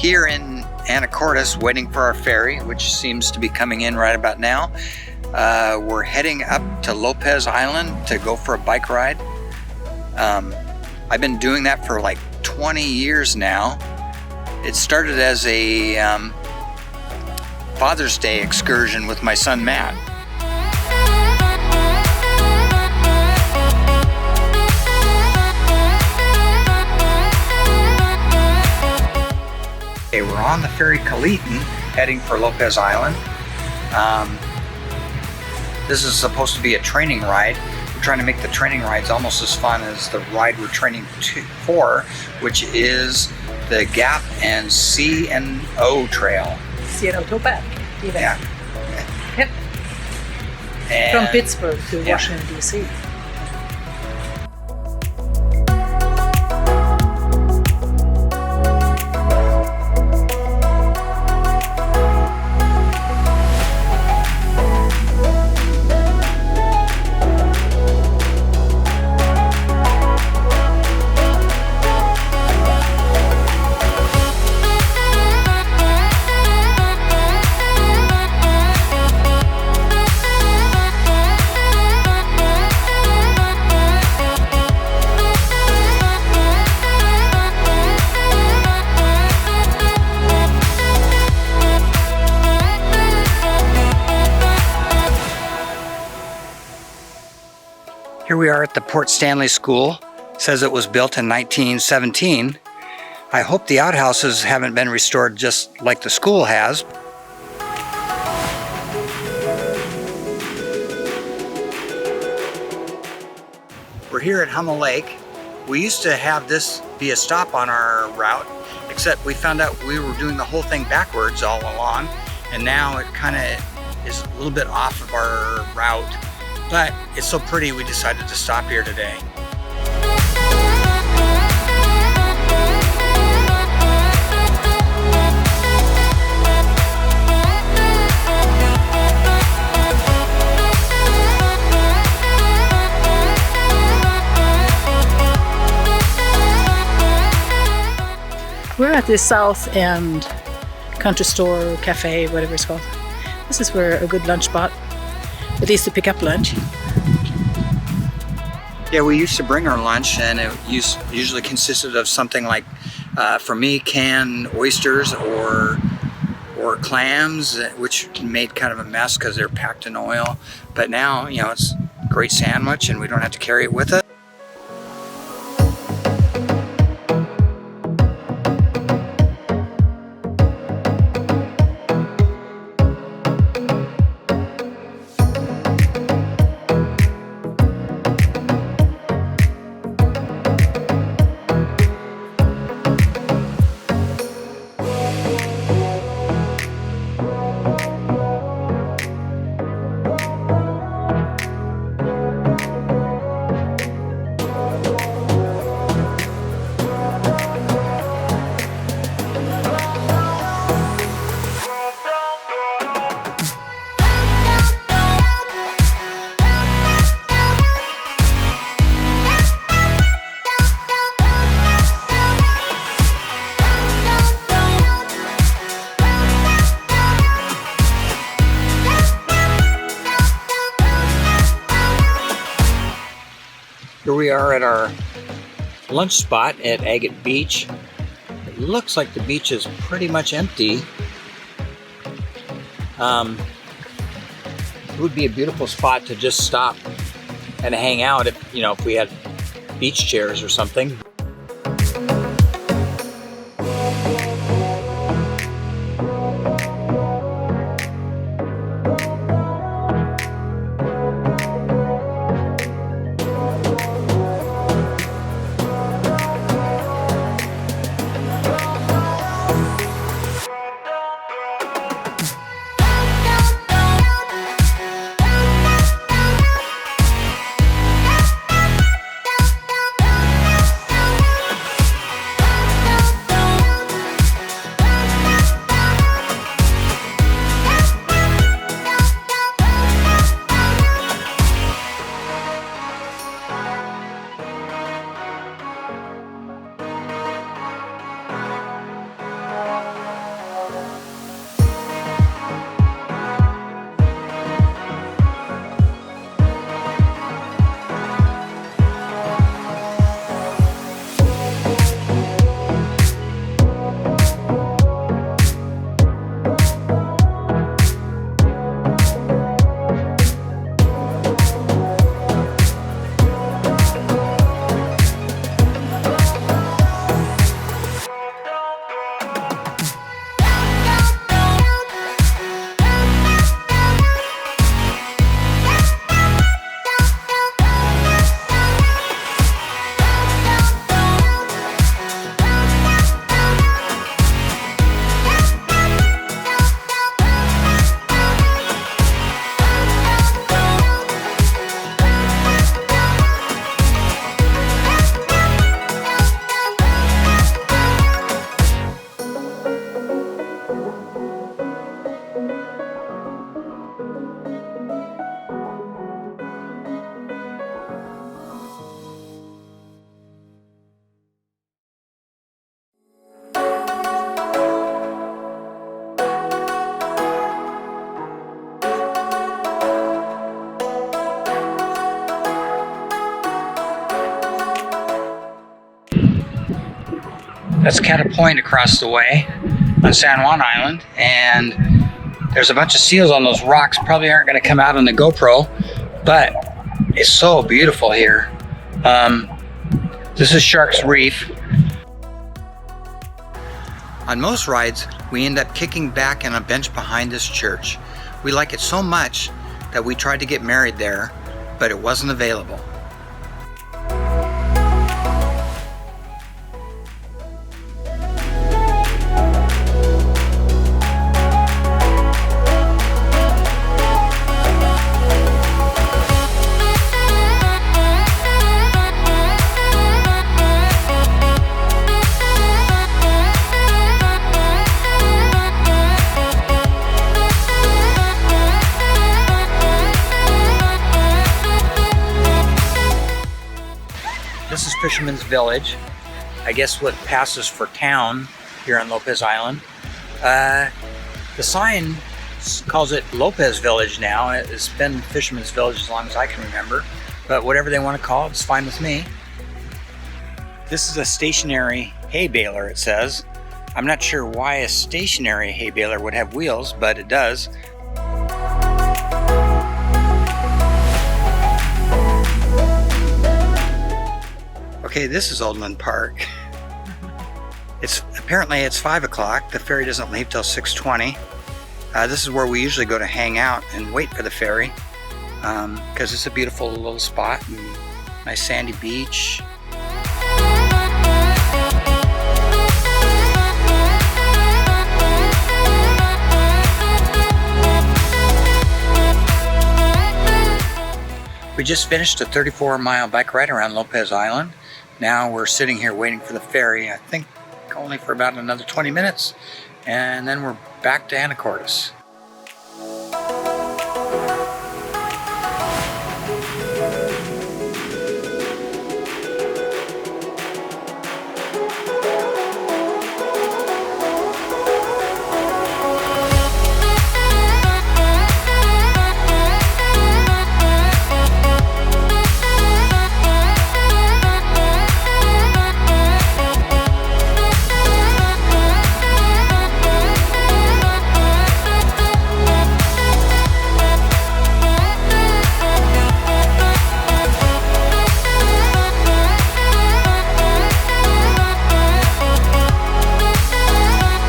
here in Anacortes waiting for our ferry, which seems to be coming in right about now. We're heading up to Lopez Island to go for a bike ride. I've been doing that for like 20 years now. It started as a Father's Day excursion with my son Matt. Okay, we're on the ferry Calitan heading for Lopez Island. This is supposed to be a training ride. We're trying to make the training rides almost as fun as the ride we're training for, which is the Gap and C&O Trail. C&O Towpath, even. Yeah. Yep. And, from Pittsburgh to Washington, D.C. Here we are at the Port Stanley School. It says it was built in 1917. I hope the outhouses haven't been restored just like the school has. We're here at Hummel Lake. We used to have this be a stop on our route, except we found out we were doing the whole thing backwards all along, and now it kind of is a little bit off of our route. But it's so pretty, we decided to stop here today. We're at the South End country store, cafe, whatever it's called. This is where a good lunch spot, at least to pick up lunch. Yeah, we used to bring our lunch, and it usually consisted of something like, for me, canned oysters or clams, which made kind of a mess because they're packed in oil. But now, you know, it's a great sandwich, and we don't have to carry it with us. Here we are at our lunch spot at Agate Beach. It looks like the beach is pretty much empty. It would be a beautiful spot to just stop and hang out if, you know, if we had beach chairs or something. That's Cata Point across the way on San Juan Island, and there's a bunch of seals on those rocks. Probably aren't going to come out on the GoPro, but it's so beautiful here. This is Shark's Reef. On most rides, we end up kicking back on a bench behind this church. We like it so much that we tried to get married there, but it wasn't available. This is Fisherman's Village. I guess what passes for town here on Lopez Island. The sign calls it Lopez Village now. It's been Fisherman's Village as long as I can remember, but whatever they want to call it, it's fine with me. This is a stationary hay baler, it says. I'm not sure why a stationary hay baler would have wheels, but it does. Okay, this is Oldland Park. Apparently it's 5 o'clock. The ferry doesn't leave till 6:20. This is where we usually go to hang out and wait for the ferry, because it's a beautiful little spot and nice sandy beach. We just finished a 34-mile bike ride around Lopez Island. Now we're sitting here waiting for the ferry, I think only for about another 20 minutes, and then we're back to Anacortes.